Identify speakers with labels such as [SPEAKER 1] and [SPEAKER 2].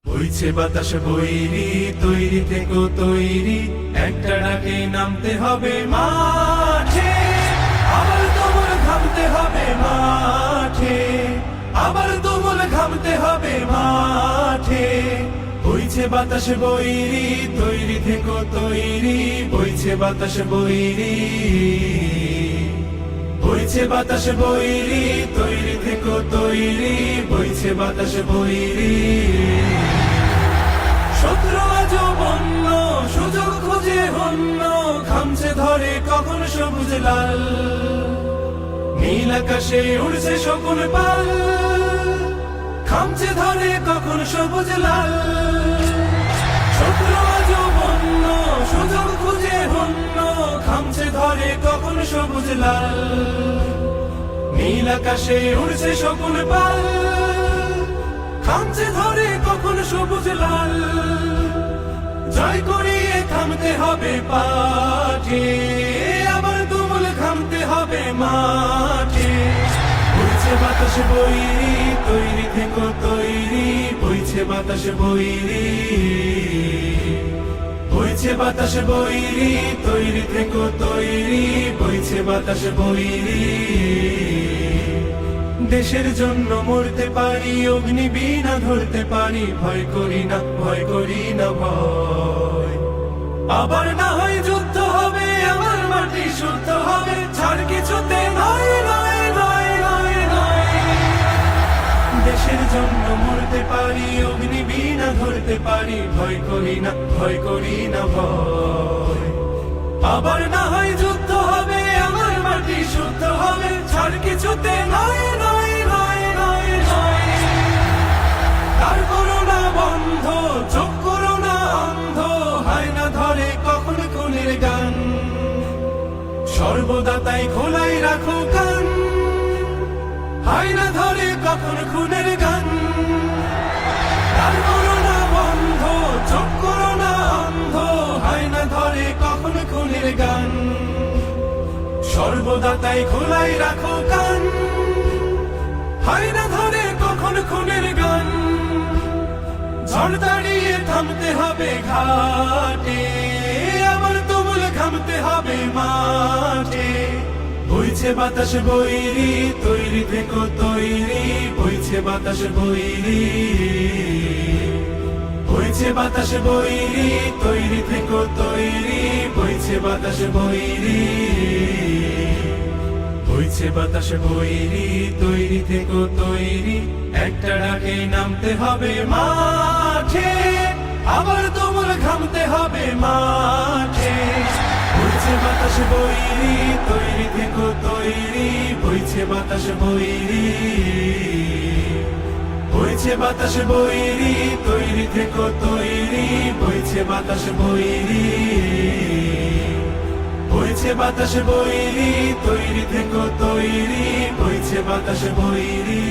[SPEAKER 1] বইছে বাতাস বৈরি, তৈরি থেকো তৈরি, একটা ডাকে নামতে হবে মাঠে। আবার তুমুল ঘামতে হবে মাঠে, আবার তুমুল ঘামতে হবে মাঠে। বইছে বাতাস বৈরি, তৈরি থেকো তৈরি, বইছে বাতাস বৈরি, বইছে বাতাস বৈরি, তৈরি থেকো তৈরি, বইছে বাতাস বৈরি। শত্রু আজ বন্য, সুযোগ খুঁজে হন্য, খামছে ধরে কখন সবুজ লাল, নীল আকাশে উড়ছে শকুন পাল, খামছে ধরে কখন সবুজ লাল। শত্রু আজ বন্য, সুযোগ খুঁজে হন্য, খামছে ধরে কখন সবুজ লাল, নীল আকাশে উড়ছে শকুন পাল, খামছে ধরে কখন সবুজ লাল। জয় করিয়ে থামতে হবে পাঠে, আবার তুমুল ঘামতে হবে মাঠে। বইছে বাতাস বৈরি, তৈরি থেকো তৈরি, বইছে বাতাস বৈরি, বইছে বাতাস বৈরি, তৈরি থেকো তৈরি, বইছে বাতাস বৈরি। দেশের জন্য মরতে পারি, অগ্নিবীণা ধরতে পারি, ভয় করি না, ভয় করি না ভয়। আবার না হয় যুদ্ধ হবে, আমার মাটি শুদ্ধ হবে, ছাড় কিছুতে নয় নয় নয় নয় নয়। দেশের জন্য মরতে পারি, অগ্নিবীণা ধরতে পারি, ভয় করি না, ভয় করি না ভয়। আবার না হয় যুদ্ধ হবে, আমার মাটি শুদ্ধ হবে, ছাড় কিছুতে নয় নয় নয় নয় নয়। তার করোনা বন্ধ, চোখ করোনা অন্ধ, হয় না ধরে কখন খুনের গান, সর্বদা তাই খোলাই রাখো কান, হয় না ধরে কখন খুনের গান। তার করোনা বন্ধ, চোখ করোনা অন্ধ, হয় না ধরে কখন খুনের গান, সর্বদা তাই খোলাই রাখো কান, হয় না ধরে কখন খুনের গান। ঝড় দাঁড়িয়ে থামতে হবে ঘাটে, আবার তুমুল ঘামতে হবে মাঠে। বইছে বাতাস বৈরি, তৈরি থেকো তৈরি, বইছে বাতাস বৈরি, বইছে বাতাস বৈরি, তৈরি থেকো তৈরি, বইছে বাতাস বৈরি, বইছে বাতাস বৈরি, তৈরি থেকো তৈরি, একটা ডাকে নামতে হবে মাঠে। আবার তুমুল ঘামতে হবে মাঠে। বইছে বাতাস বৈরি, তৈরি থেকো তৈরি, বইছে বাতাস বৈরি, বইছে বাতাস বৈরি, তৈরি থেকো তৈরি, বইছে বাতাস বৈরি, বইছে বাতাস বৈরি, তৈরি থেকো তৈরি, বইছে বাতাস বৈরি।